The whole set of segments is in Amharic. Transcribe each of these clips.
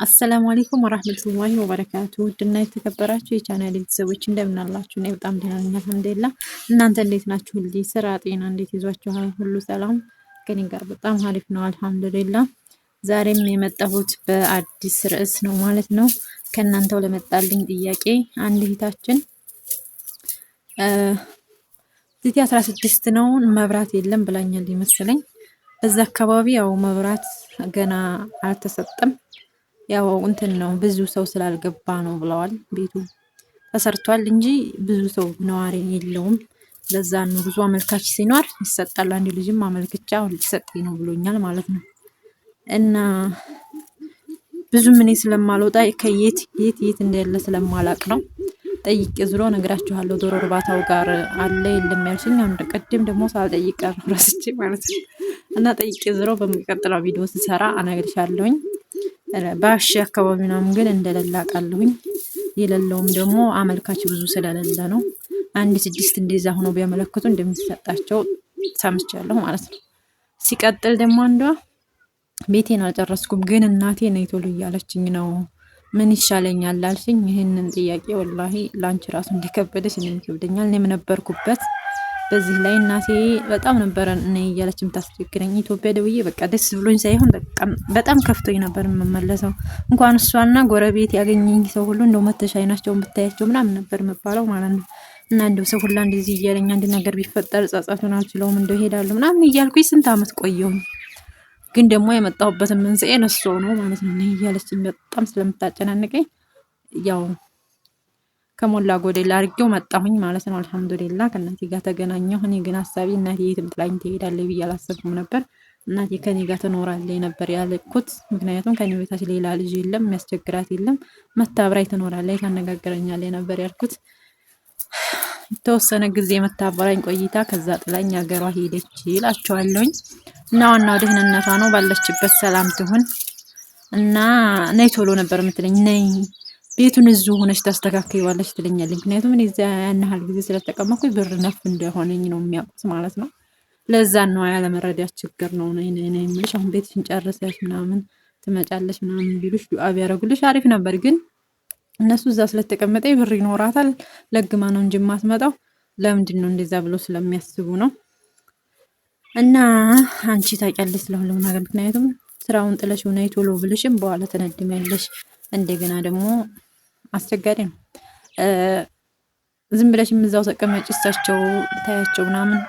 አሰላሙ አለይኩም ወራህመቱላሂ ወበረካቱ። ውድና የተከበራችሁ የቻናል ቤተሰቦች እንደምን አላችሁ? እኔ በጣም ደህና ነኝ አልሐምዱሊላህ። እናንተ እንዴት ናችሁ? ስራ፣ ጤና እንዴት ይዟችኋል? ሁሉ ሰላም ከኔ ጋር በጣም አሪፍ ነው አልሐምዱሊላህ። ዛሬም የመጣሁት በአዲስ ርዕስ ነው ማለት ነው። ከእናንተው ለመጣልኝ ጥያቄ አንድ እህታችን ዚቲ 16 ነው መብራት የለም ብላኛል ይመስለኝ። በዛ አካባቢ ያው መብራት ገና አልተሰጠም። ያው እንትን ነው ብዙ ሰው ስላልገባ ነው ብለዋል። ቤቱ ተሰርቷል እንጂ ብዙ ሰው ነዋሪ የለውም። ለዛ ነው ብዙ አመልካች ሲኖር ይሰጣል። አንድ ልጅም አመልክቻ ሊሰጠኝ ነው ብሎኛል ማለት ነው። እና ብዙ ምን ስለማልወጣ ከየት የት እንደለ ስለማላቅ ነው ጠይቄ ዝሮ ነግራችኋለሁ። ዶሮ እርባታው ጋር አለ የለም ያልሽኝ አንድ ቀደም ደግሞ ሳልጠይቅ ረስቼ ማለት ነው። እና ጠይቄ ዝሮ በሚቀጥለው ቪዲዮ ስሰራ አነግርሻለሁኝ። ባሽ አካባቢ ምናምን ግን እንደሌላ ቃለሁኝ። የሌለውም ደግሞ አመልካች ብዙ ስለሌለ ነው። 1-6 እንደዛ ሆኖ ቢያመለክቱ እንደሚሰጣቸው ሰምቻለሁ ማለት ነው። ሲቀጥል ደግሞ አንዷ ቤቴን አልጨረስኩም ግን እናቴ ነይ ቶሎ እያለችኝ ነው ምን ይሻለኛል ላልሽኝ ይሄንን ጥያቄ ወላሂ ላንቺ ራሱ እንደከበደሽ እኔም ይከብደኛል። እኔም ነበርኩበት። በዚህ ላይ እናቴ በጣም ነበር እኔ እያለች የምታስቸግረኝ። ኢትዮጵያ ደውዬ በቃ ደስ ብሎኝ ሳይሆን በጣም ከፍቶኝ ነበር የምመለሰው። እንኳን እሷና ጎረቤት ያገኘኝ ሰው ሁሉ እንደው መተሽ አይናቸውን ብታያቸው ምናምን ነበር የምባለው ማለት ነው። እና እንደው ሰው ሁላ እንደዚህ እያለኝ አንድ ነገር ቢፈጠር ጸጸቱን አልችለውም እንደው እሄዳለሁ ምናምን እያልኩኝ ስንት አመት ቆየሁ። ግን ደግሞ የመጣሁበትን መንስኤ ነስቶ ነው ማለት ነው። እኔ እያለችኝ በጣም ስለምታጨናንቀኝ ያው ከሞላ ጎደል አድርጌው መጣሁኝ ማለት ነው። አልሐምዱሊላህ ከእናቴ ጋር ተገናኘሁ። እኔ ግን ሀሳቢ እናቴ የትም ጥላኝ ትሄዳለች ብዬ አላሰብኩም ነበር። እናቴ ከኔ ጋር ትኖራለች ነበር ያለኩት። ምክንያቱም ከኔ በታች ሌላ ልጅ የለም፣ የሚያስቸግራት የለም። መታ አብራኝ ትኖራለች፣ ታነጋግረኛለች ነበር ያልኩት። የተወሰነ ጊዜ መታ አብራኝ ቆይታ ከዛ ጥላኝ ሀገሯ ሄደች ይላቸዋለሁኝ። እና ዋናው ደህንነቷ ነው። ባለችበት ሰላም ትሁን እና ነይ ቶሎ ነበር የምትለኝ። ነይ ቤቱን እዚሁ ሆነሽ ታስተካክይዋለሽ ትለኛለች። ምክንያቱም እኔ እዛ ያን ያህል ጊዜ ስለተቀመጥኩኝ ብር ነፍ እንደሆነኝ ነው የሚያውቁት ማለት ነው። ለዛ ነው ያለመረዳት ችግር ነው። ነይ የምልሽ አሁን ቤትሽን ጨርሰሽ ምናምን ትመጫለሽ ምናምን ቢሉሽ ዱአ ቢያደርጉልሽ አሪፍ ነበር። ግን እነሱ እዛ ስለተቀመጠ ብር ይኖራታል ለግማ ነው እንጂ የማትመጣው ለምንድን ነው እንደዛ ብሎ ስለሚያስቡ ነው። እና አንቺ ታውቂያለሽ ስለሁሉም ነገር። ምክንያቱም ስራውን ጥለሽ ነይ ቶሎ ብልሽም በኋላ ተነድሚያለሽ። እንደገና ደግሞ አስቸጋሪ ነው። ዝም ብለሽ እዛው ተቀመጪ እሳቸው ታያቸው ምናምን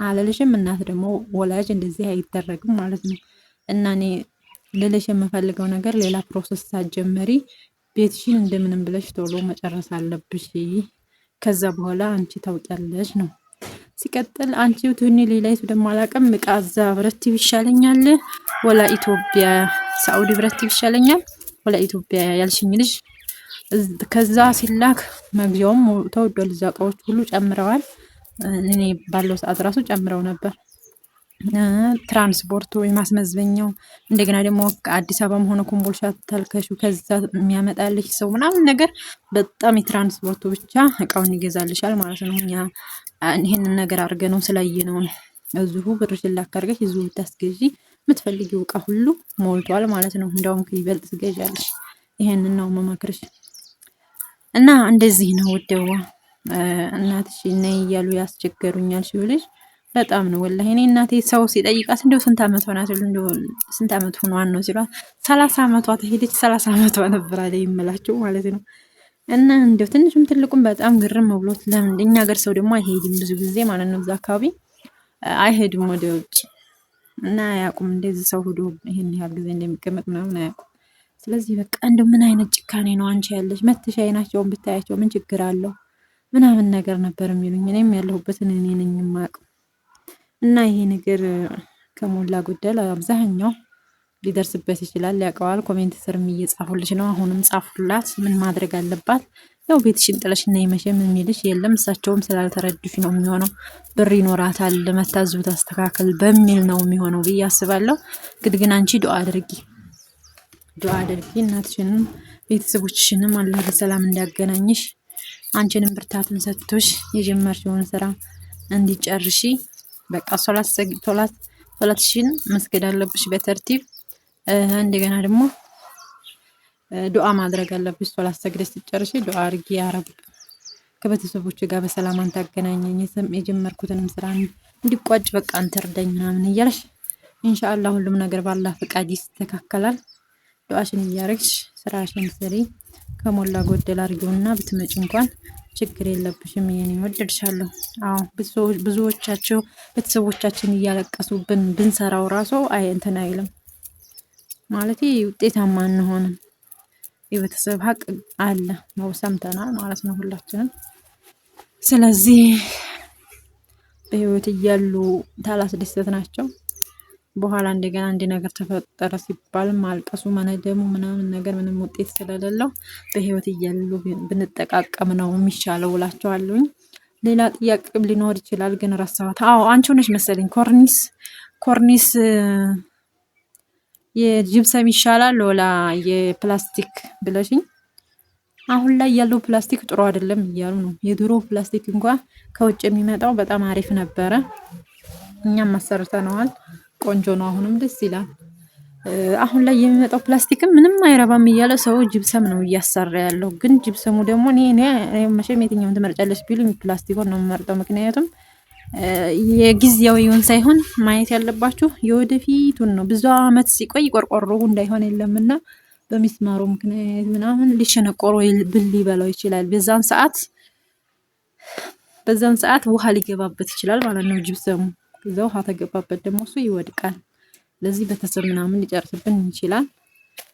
አለልሽም። እናት ደግሞ ወላጅ እንደዚህ አይደረግም ማለት ነው። እና እኔ ልልሽ የምፈልገው ነገር ሌላ ፕሮሰስ ሳትጀምሪ ቤትሽን እንደምንም ብለሽ ቶሎ መጨረስ አለብሽ። ከዛ በኋላ አንቺ ታውቂያለሽ ነው። ሲቀጥል አንቺ ትሁኒ ሌላይቱ ደግሞ አላውቅም እቃዛ ብረትብ ይሻለኛል ወላ ኢትዮጵያ ሳኡዲ ብረትብ ይሻለኛል ወላ ኢትዮጵያ ያልሽኝ ልጅ ከዛ ሲላክ መግቢያውም ተወዷል። እዛ እቃዎች ሁሉ ጨምረዋል። እኔ ባለው ሰዓት ራሱ ጨምረው ነበር። ትራንስፖርቱ ወይ ማስመዝበኛው እንደገና ደግሞ አዲስ አበባ ሆነ ኮምቦልቻ ታልከሹ ከዛ የሚያመጣልሽ ሰው ምናምን ነገር በጣም የትራንስፖርቱ ብቻ እቃውን ይገዛልሻል ማለት ነው። እኛ ይሄንን ነገር አድርገነው ስላየነው ነው። እዚሁ ብርሽን ላካርገሽ እዚሁ ብታስገዢ የምትፈልጊው እቃ ሁሉ ሞልቷል ማለት ነው። እንደውም ይበልጥ ትገዣለሽ። ይሄንን ነው መማክርሽ። እና እንደዚህ ነው ወደዋ እናትሽ ነይ እያሉ ያስቸገሩኛል ሲልሽ በጣም ነው ወላሂ። እኔ እናቴ ሰው ሲጠይቃት እንደው ስንት አመት ሆናት እንደው ስንት አመት ሆኗን ነው ሲሏት 30 አመቷ ተሄደች 30 አመቷ ነበር አለ ይመላቸው ማለት ነው። እና እንደው ትንሽም ትልቁም በጣም ግርም ብሎት ለምን እኛ ሀገር ሰው ደግሞ አይሄድም ብዙ ጊዜ ማለት ነው። እዛ አካባቢ አይሄድም ወደ ውጭ እና አያውቁም እንደዚህ ሰው ሄዶ ይሄን ያህል ጊዜ እንደሚቀመጥ ምናምን አያውቁም። ስለዚህ በቃ እንደው ምን አይነት ጭካኔ ነው አንቺ ያለሽ መተሽ አይናቸውን ብታያቸው ምን ችግር አለው ምናምን ነገር ነበር የሚሉኝ። እኔም ያለሁበትን እኔ ነኝ የማውቀው። እና ይሄ ነገር ከሞላ ጎደል አብዛኛው ሊደርስበት ይችላል፣ ያውቀዋል። ኮሜንት ስርም እየጻፉልሽ ነው። አሁንም ጻፉላት ምን ማድረግ አለባት። ያው ቤትሽን ጥለሽ እና ይመሸም የሚልሽ የለም። እሳቸውም ስላልተረዱሽ ነው የሚሆነው። ብር ይኖራታል ለመታዙ ታስተካከል በሚል ነው የሚሆነው ብዬ አስባለሁ። ግን አንቺ ዱአ አድርጊ እናትሽንም ቤተሰቦችሽንም አላህ በሰላም እንዲያገናኝሽ አንቺንም ብርታትን ሰጥቶሽ የጀመርሽውን ስራ እንዲጨርሺ በቃ ሶላትሽን መስገድ አለብሽ በተርቲብ። እንደገና ደግሞ ዱዓ ማድረግ አለብሽ። ሶላት ሰግደሽ ስትጨርሺ ዱዓ አድርጊ። ያ ረብ ከቤተሰቦች ጋር በሰላም አንተ አገናኘኝ፣ የጀመርኩትንም ስራ እንዲቋጭ በቃ አንተ እርዳኝ ምናምን እያልሽ ኢንሻአላህ ሁሉም ነገር ባላህ ፍቃድ ይስተካከላል። ዱዓሽን እያረግሽ ስራሽን ስሪ። ከሞላ ጎደል አድርጊውና ብትመጪ እንኳን ችግር የለብሽም። የኔ ወደድሻለሁ። አዎ ብዙዎቻቸው ቤተሰቦቻችን እያለቀሱብን ብንሰራው ራሱ እንትን አይልም ማለት ውጤታማ አንሆንም። የቤተሰብ ሀቅ አለ ነው ሰምተናል ማለት ነው ሁላችንም። ስለዚህ በህይወት እያሉ ታላስደሰት ናቸው በኋላ እንደገና አንድ ነገር ተፈጠረ ሲባል ማልቀሱ መነደሙ ምናምን ነገር ምንም ውጤት ስለሌለው በህይወት እያሉ ብንጠቃቀም ነው የሚሻለው እላቸዋለሁኝ። ሌላ ጥያቄ ሊኖር ይችላል ግን ረሳሁት። አዎ አንቺ ነሽ መሰለኝ ኮርኒስ የጂፕሰም ይሻላል ወላ የፕላስቲክ ብለሽኝ። አሁን ላይ ያለው ፕላስቲክ ጥሩ አይደለም እያሉ ነው። የድሮ ፕላስቲክ እንኳን ከውጭ የሚመጣው በጣም አሪፍ ነበረ። እኛም አሰርተነዋል። ቆንጆ ነው። አሁንም ደስ ይላል። አሁን ላይ የሚመጣው ፕላስቲክም ምንም አይረባም እያለ ሰው ጅብሰም ነው እያሰራ ያለው። ግን ጅብሰሙ ደግሞ እኔ መቼም የትኛውን ትመርጫለሽ ቢሉኝ ፕላስቲኩን ነው የምመርጠው። ምክንያቱም የጊዜያዊውን ሳይሆን ማየት ያለባችሁ የወደፊቱን ነው። ብዙ አመት ሲቆይ ቆርቆሮ እንዳይሆን የለምና በሚስማሩ ምክንያት ምናምን ሊሸነቆሮ ብል ሊበላው ይችላል። በዛን ሰዓት ውሃ ሊገባበት ይችላል ማለት ነው ጅብሰሙ። ከዛ ውሃ ተገባበት ደግሞ እሱ ይወድቃል። ለዚህ ቤተሰብ ምናምን ሊጨርስብን ይችላል።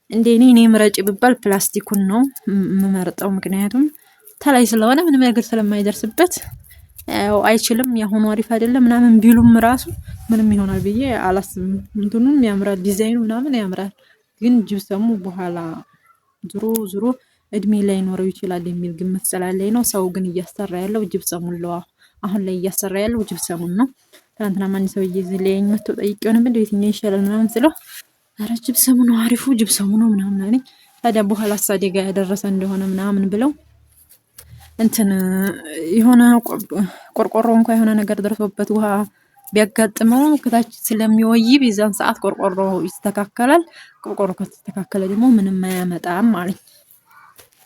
እንደኔ ምረጭ ብባል ፕላስቲኩን ነው የምመርጠው። ምክንያቱም ተላይ ስለሆነ ምንም ነገር ስለማይደርስበት አይችልም። ያሁኑ አሪፍ አይደለም ምናምን ቢሉም ራሱ ምንም ይሆናል ብዬ አላስብም። እንትኑም ያምራል፣ ዲዛይኑ ምናምን ያምራል። ግን ጅብሰሙ በኋላ ዙሮ እድሜ ላይ ኖረው ይችላል የሚል ግምት ስላለኝ ነው። ሰው ግን እያሰራ ያለው ጅብሰሙን ነው። አሁን ላይ እያሰራ ያለው ጅብሰሙን ነው። ትናንትና ማን ሰውዬ ዝለኝ መጥቶ ጠይቄው ነበር የትኛው ይሻላል ምናምን ስለው ኧረ ጅብሰሙ ነው አሪፉ ጅብሰሙ ነው ምናምን አለኝ። ታዲያ በኋላ አሳደጋ ያደረሰ እንደሆነ ምናምን ብለው እንትን የሆነ ቆርቆሮ እንኳን የሆነ ነገር ደርሶበት ውሃ ቢያጋጥመው ከታች ስለሚወይብ የዛን ሰዓት ቆርቆሮ ይስተካከላል። ቆርቆሮ ከተስተካከለ ደግሞ ምንም አያመጣም ማለት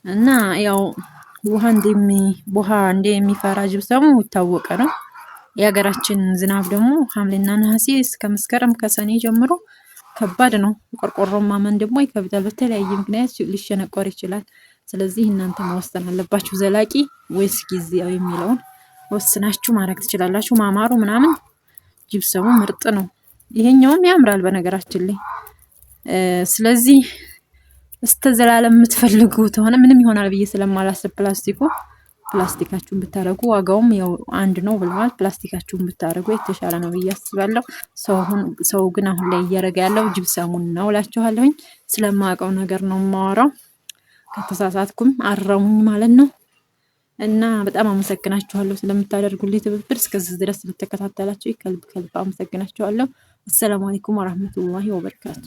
እና ያው ውሃ እንደሚፈራ ጅብሰሙ የታወቀ ነው። የሀገራችን ዝናብ ደግሞ ሐምሌና ነሐሴ እስከ መስከረም ከሰኔ ጀምሮ ከባድ ነው። ቆርቆሮ ማመን ደግሞ ይከብዳል። በተለያየ ምክንያት ሊሸነቆር ይችላል። ስለዚህ እናንተ መወሰን አለባችሁ፣ ዘላቂ ወይስ ጊዜያዊ የሚለውን ወስናችሁ ማድረግ ትችላላችሁ። ማማሩ ምናምን ጅብሰሙ ምርጥ ነው። ይሄኛውም ያምራል በነገራችን ላይ። ስለዚህ ዘላለም የምትፈልጉት ሆነ ምንም ይሆናል ብዬ ስለማላስብ ፕላስቲካችሁን ብታረጉ ዋጋውም ያው አንድ ነው ብለዋል። ፕላስቲካችሁን ብታረጉ የተሻለ ነው ብዬ አስባለሁ። ሰው ግን አሁን ላይ እያደረገ ያለው ጅብሰሙን ነው እላችኋለሁኝ። ስለማውቀው ነገር ነው የማወራው። ከተሳሳትኩም አረሙኝ ማለት ነው። እና በጣም አመሰግናችኋለሁ ስለምታደርጉልኝ ትብብር። እስከዚህ ድረስ ስለተከታተላችሁ ከልብ አመሰግናችኋለሁ። አሰላሙ አለይኩም ወራህመቱላሂ ወበረካቱ።